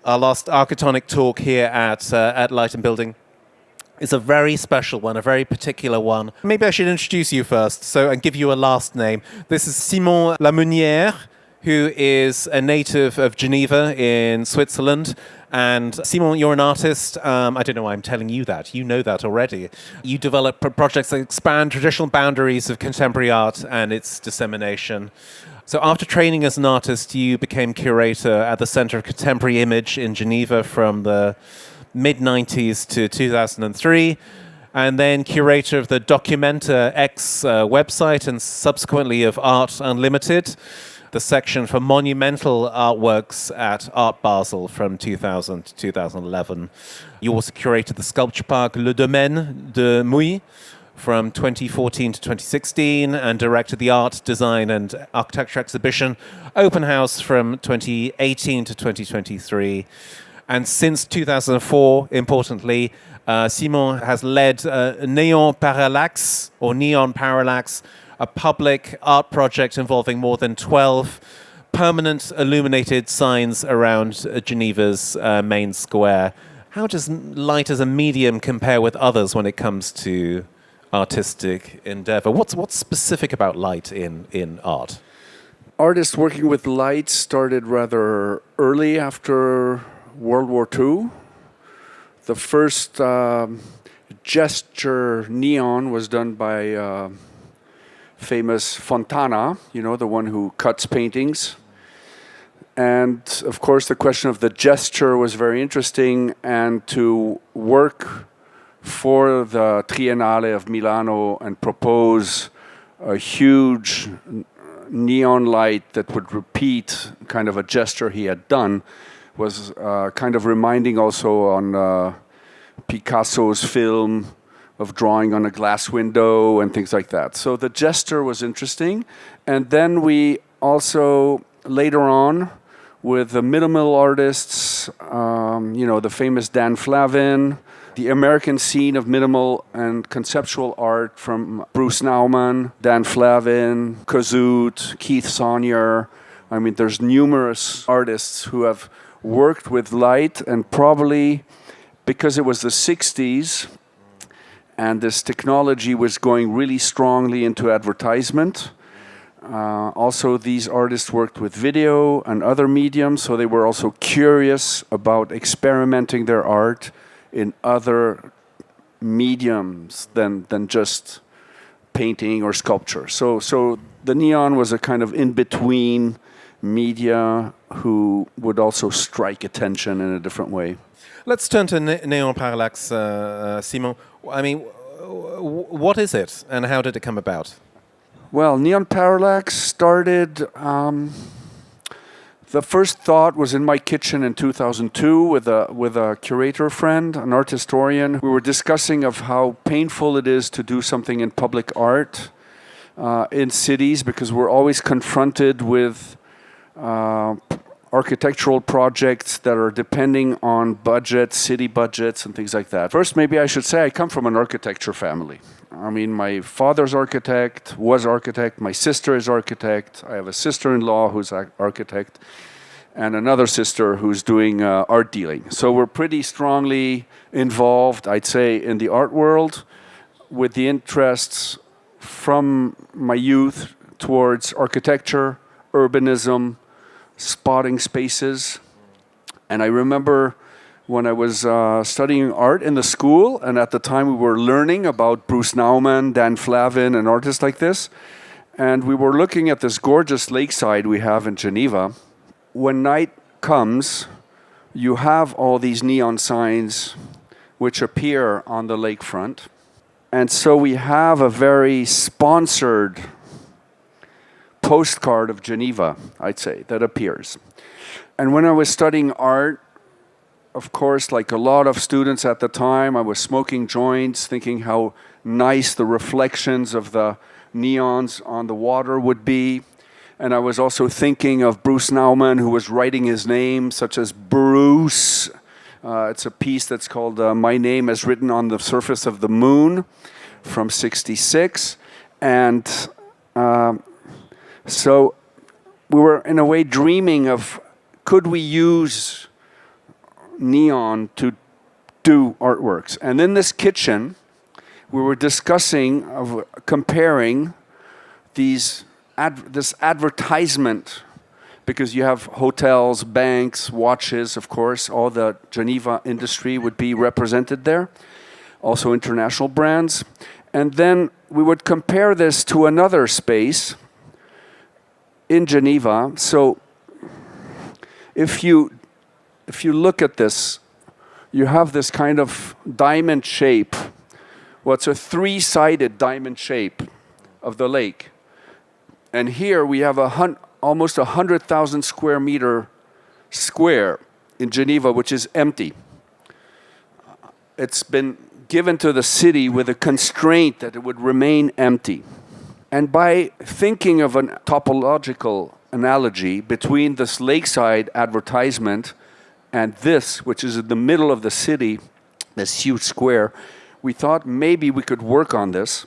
Our last Architonic talk here at Light and Building is a very special one, a very particular one. Maybe I should introduce you first, and give you a last name. This is Simon Lamunière, who is a native of Geneva in Switzerland. And Simon, you're an artist. I don't know why I'm telling you that. You know that already. You develop projects that expand traditional boundaries of contemporary art and its dissemination. So after training as an artist, you became curator at the Center of Contemporary Image in Geneva from the mid-90s to 2003, and then curator of the Documenta X website and subsequently of Art Unlimited, the section for monumental artworks at Art Basel from 2000 to 2011. You also curated the sculpture park Le Domaine de Mouy from 2014 to 2016 and directed the art, design and architecture exhibition Open House from 2018 to 2023. And since 2004, importantly, Simon has led Neon Parallax, a public art project involving more than 12 permanent illuminated signs around Geneva's main square. How does light as a medium compare with others when it comes to artistic endeavor? What's specific about light in art? Artists working with light started rather early after World War II. The first gesture neon was done by famous Fontana, the one who cuts paintings. And of course the question of the gesture was very interesting, and to work for the Triennale of Milano and propose a huge neon light that would repeat kind of a gesture he had done was kind of reminding also on Picasso's film of drawing on a glass window and things like that. So the gesture was interesting. And then we also, later on, with the minimal artists, the famous Dan Flavin, the American scene of minimal and conceptual art from Bruce Nauman, Dan Flavin, Kazut, Keith Saunier. I mean, there's numerous artists who have worked with light, and probably because it was the 60s and this technology was going really strongly into advertisement. Also, these artists worked with video and other mediums, so they were also curious about experimenting their art in other mediums than just painting or sculpture. So the neon was a kind of in-between media who would also strike attention in a different way. Let's turn to Neon Parallax, Simon. I mean, what is it and how did it come about? Well, Neon Parallax started, the first thought was in my kitchen in 2002 with a curator friend, an art historian. We were discussing of how painful it is to do something in public art in cities, because we're always confronted with architectural projects that are depending on budgets, city budgets, and things like that. First, maybe I should say I come from an architecture family. I mean, my father's was architect, my sister is architect, I have a sister-in-law who's an architect, and another sister who's doing art dealing. So we're pretty strongly involved, I'd say, in the art world, with the interests from my youth towards architecture, urbanism, spotting spaces. And I remember when I was studying art in the school, and at the time we were learning about Bruce Nauman, Dan Flavin, and artists like this, and we were looking at this gorgeous lakeside we have in Geneva. When night comes, you have all these neon signs which appear on the lakefront. And so we have a very sponsored postcard of Geneva, I'd say, that appears. And when I was studying art, of course, like a lot of students at the time, I was smoking joints, thinking how nice the reflections of the neons on the water would be. And I was also thinking of Bruce Nauman, who was writing his name, such as Bruce. It's a piece that's called My Name is Written on the Surface of the Moon from '66. And so we were in a way dreaming of, could we use neon to do artworks. And in this kitchen, we were discussing of comparing this advertisement, because you have hotels, banks, watches, of course, all the Geneva industry would be represented there, also international brands. And then we would compare this to another space in Geneva. So if you look at this, you have this kind of diamond shape. Well, it's a three-sided diamond shape of the lake. And here we have almost 100,000 square meter square in Geneva, which is empty. It's been given to the city with a constraint that it would remain empty. And by thinking of a topological analogy between this lakeside advertisement and this, which is in the middle of the city, this huge square, we thought maybe we could work on this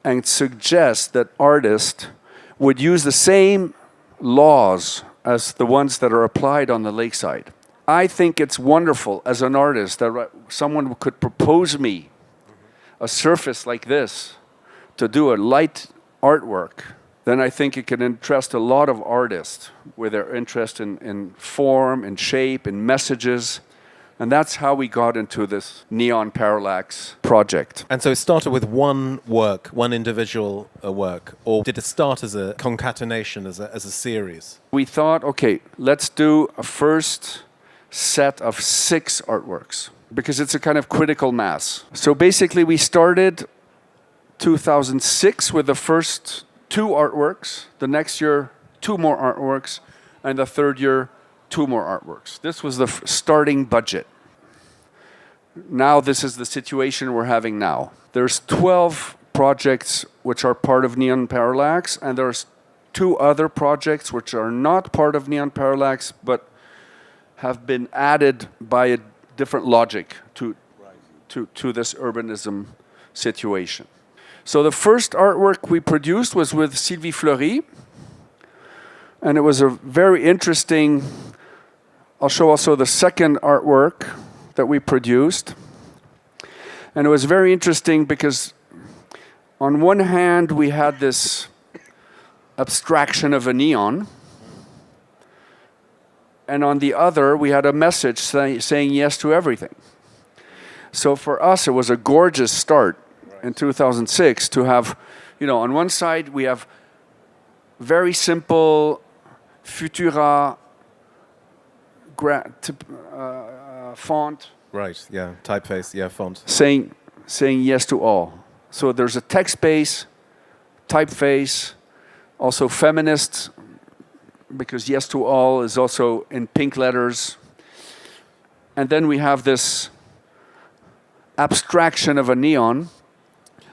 and suggest that artists would use the same laws as the ones that are applied on the lakeside. I think it's wonderful as an artist that someone could propose me a surface like this to do a light artwork. Then I think it can interest a lot of artists with their interest in form, in shape, in messages. And that's how we got into this Neon Parallax project. And so it started with one work, one individual work, or did it start as a concatenation, as a series? We thought, okay, let's do a first set of 6 artworks, because it's a kind of critical mass. So basically we started 2006 with the first 2 artworks, the next year 2 more artworks, and the third year 2 more artworks. This was the starting budget. Now this is the situation we're having now. There's 12 projects which are part of Neon Parallax, and there's 2 other projects which are not part of Neon Parallax, but have been added by a different logic to this urbanism situation. So the first artwork we produced was with Sylvie Fleury, and it was a very interesting. I'll show also the second artwork that we produced. And it was very interesting because on one hand we had this abstraction of a neon, and on the other we had a message saying yes to everything. So for us it was a gorgeous start in 2006 to have, on one side we have very simple Futura font. Right, yeah, typeface, yeah, font. Saying yes to all. So there's a text base, typeface, also feminist, because yes to all is also in pink letters. And then we have this abstraction of a neon,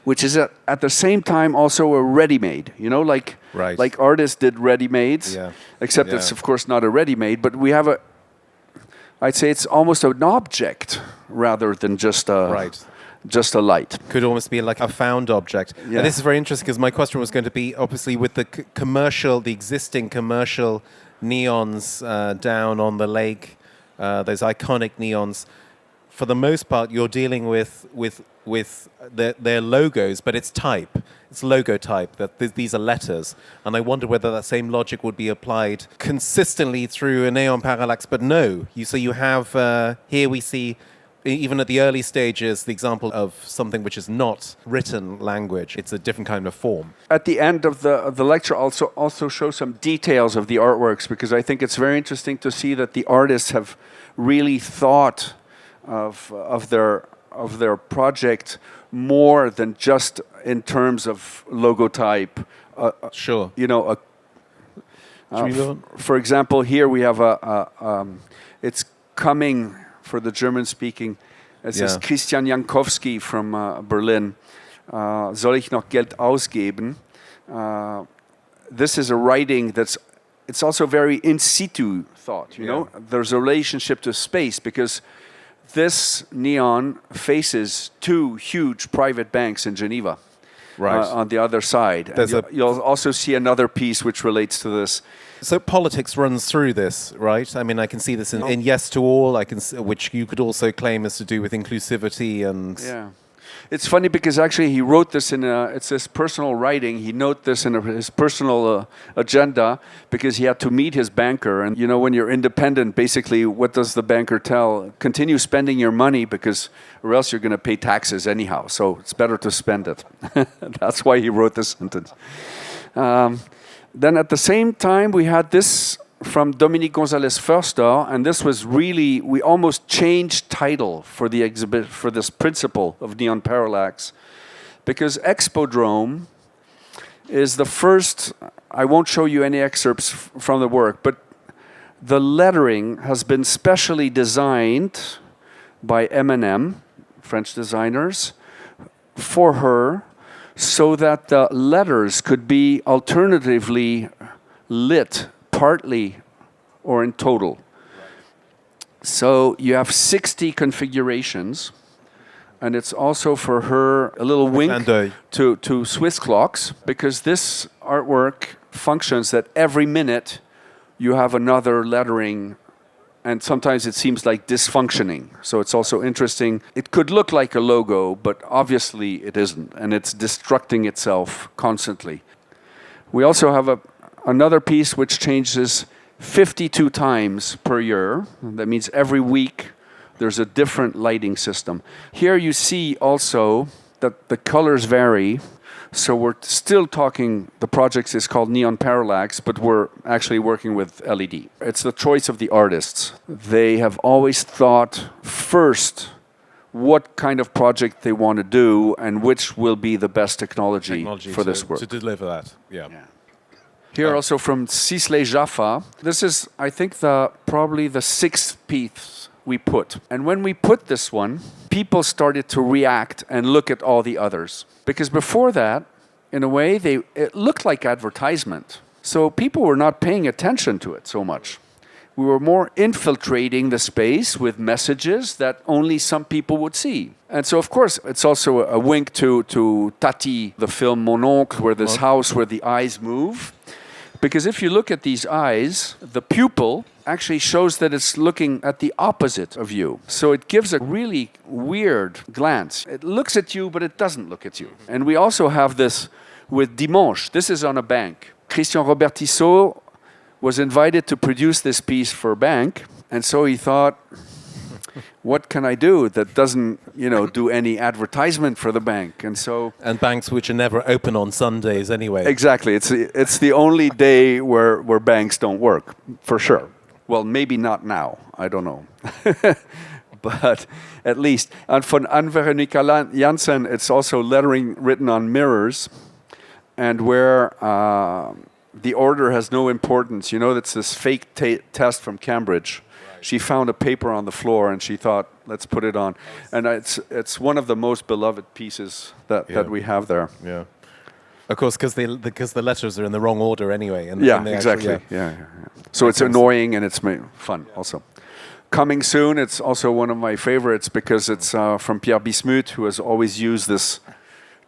which is at the same time also a ready-made, like artists did ready-mades, except it's of course not a ready-made, but we have I'd say it's almost an object rather than just a light. Could almost be like a found object. Yeah. And this is very interesting because my question was going to be, obviously, with the existing commercial neons down on the lake, those iconic neons. For the most part, you're dealing with their logos, but it's type. It's logo type, that these are letters. And I wonder whether that same logic would be applied consistently through a Neon Parallax, but no. So you have, here we see, even at the early stages, the example of something which is not written language. It's a different kind of form. At the end of the lecture, also show some details of the artworks, because I think it's very interesting to see that the artists have really thought of their project more than just in terms of logo type. Sure. For example, here we have it's coming for the German-speaking. It says Christian Jankowski from Berlin. Soll ich noch Geld ausgeben? This is a writing it's also very in situ thought. You know, there's a relationship to space, because this neon faces 2 huge private banks in Geneva. Right. on the other side. And you'll also see another piece which relates to this. So politics runs through this, right? I mean, I can see this in Yes to All, which you could also claim is to do with inclusivity and... Yeah. It's funny because actually he wrote this it's his personal writing. He wrote this in his personal agenda because he had to meet his banker. And you know, when you're independent, basically what does the banker tell? Continue spending your money or else you're going to pay taxes anyhow. So it's better to spend it. That's why he wrote this sentence. Then at the same time, we had this from Dominique Gonzalez Förster, and this was really, we almost changed title for the exhibit, for this principle of Neon Parallax, because Expodrome is the first, I won't show you any excerpts from the work, but the lettering has been specially designed by M&M, French designers, for her, so that the letters could be alternatively lit partly or in total. So you have 60 configurations, and it's also for her a little wink to Swiss clocks, because this artwork functions that every minute you have another lettering, and sometimes it seems like dysfunctioning. So it's also interesting. It could look like a logo, but obviously it isn't, and it's destructing itself constantly. We also have another piece which changes 52 times per year. That means every week there's a different lighting system. Here you see also that the colors vary. So we're still talking, the project is called Neon Parallax, but we're actually working with LED. It's the choice of the artists. They have always thought first what kind of project they want to do and which will be the best technology for this work. To deliver that, yeah. Here also from Sisley Jaffa. This is, I think, probably the sixth piece we put. And when we put this one, people started to react and look at all the others. Because before that, in a way, it looked like advertisement. So people were not paying attention to it so much. We were more infiltrating the space with messages that only some people would see. And so, of course, it's also a wink to Tati, the film Mon Oncle, where this house where the eyes move. Because if you look at these eyes, the pupil actually shows that it's looking at the opposite of you. So it gives a really weird glance. It looks at you, but it doesn't look at you. And we also have this with Dimanche. This is on a bank. Christian Robert Tissot was invited to produce this piece for a bank. And so he thought, what can I do that doesn't, do any advertisement for the bank? And banks which are never open on Sundays anyway. Exactly. It's the only day where banks don't work, for sure. Well, maybe not now. I don't know. But at least. And von Anne-Veronika Janssen, it's also lettering written on mirrors, and where the order has no importance. That's this fake test from Cambridge. She found a paper on the floor and she thought, let's put it on. And it's one of the most beloved pieces that we have there. Yeah. Of course, because the letters are in the wrong order anyway. And exactly. Actually, So it's annoying and it's fun also. Coming Soon, it's also one of my favorites because it's from Pierre Bismuth, who has always used this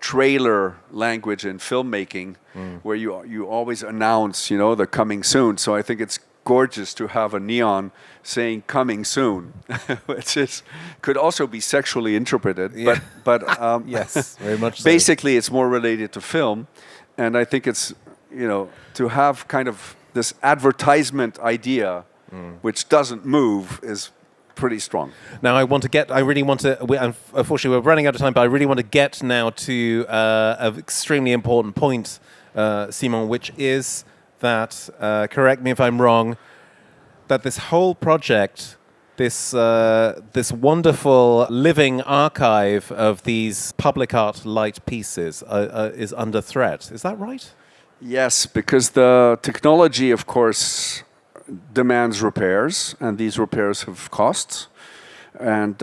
trailer language in filmmaking, where you always announce, the coming soon. So I think it's gorgeous to have a neon saying "coming soon," which could also be sexually interpreted. Yeah. But yes, very much. Basically, it's more related to film, and I think it's to have kind of this advertisement idea, which doesn't move, is pretty strong. Now, unfortunately, we're running out of time, but I really want to get now to an extremely important point, Simon, which is that, correct me if I'm wrong, that this whole project, this wonderful living archive of these public art light pieces is under threat. Is that right? Yes, because the technology, of course, demands repairs, and these repairs have costs. And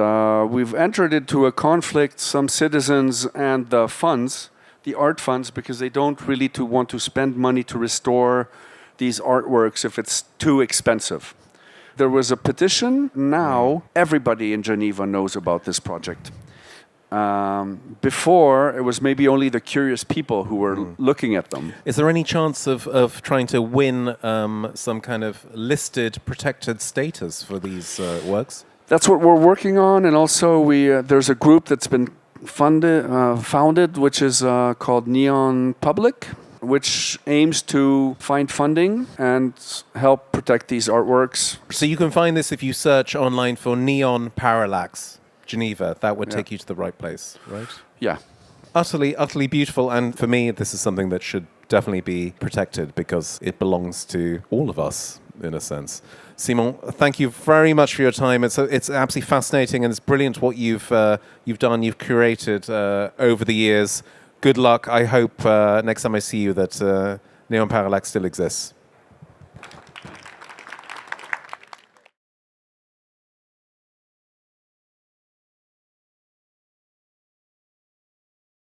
we've entered into a conflict, some citizens and the funds, the art funds, because they don't really want to spend money to restore these artworks if it's too expensive. There was a petition. Now everybody in Geneva knows about this project. Before, it was maybe only the curious people who were looking at them. Is there any chance of trying to win some kind of listed, protected status for these works? That's what we're working on, and also there's a group that's been founded, which is called Neon Public, which aims to find funding and help protect these artworks. So you can find this if you search online for Neon Parallax, Geneva. That would take you to the right place, right? Yeah. Utterly, utterly beautiful. And for me, this is something that should definitely be protected because it belongs to all of us, in a sense. Simon, thank you very much for your time. It's absolutely fascinating and it's brilliant what you've done, you've curated over the years. Good luck. I hope next time I see you that Neon Parallax still exists.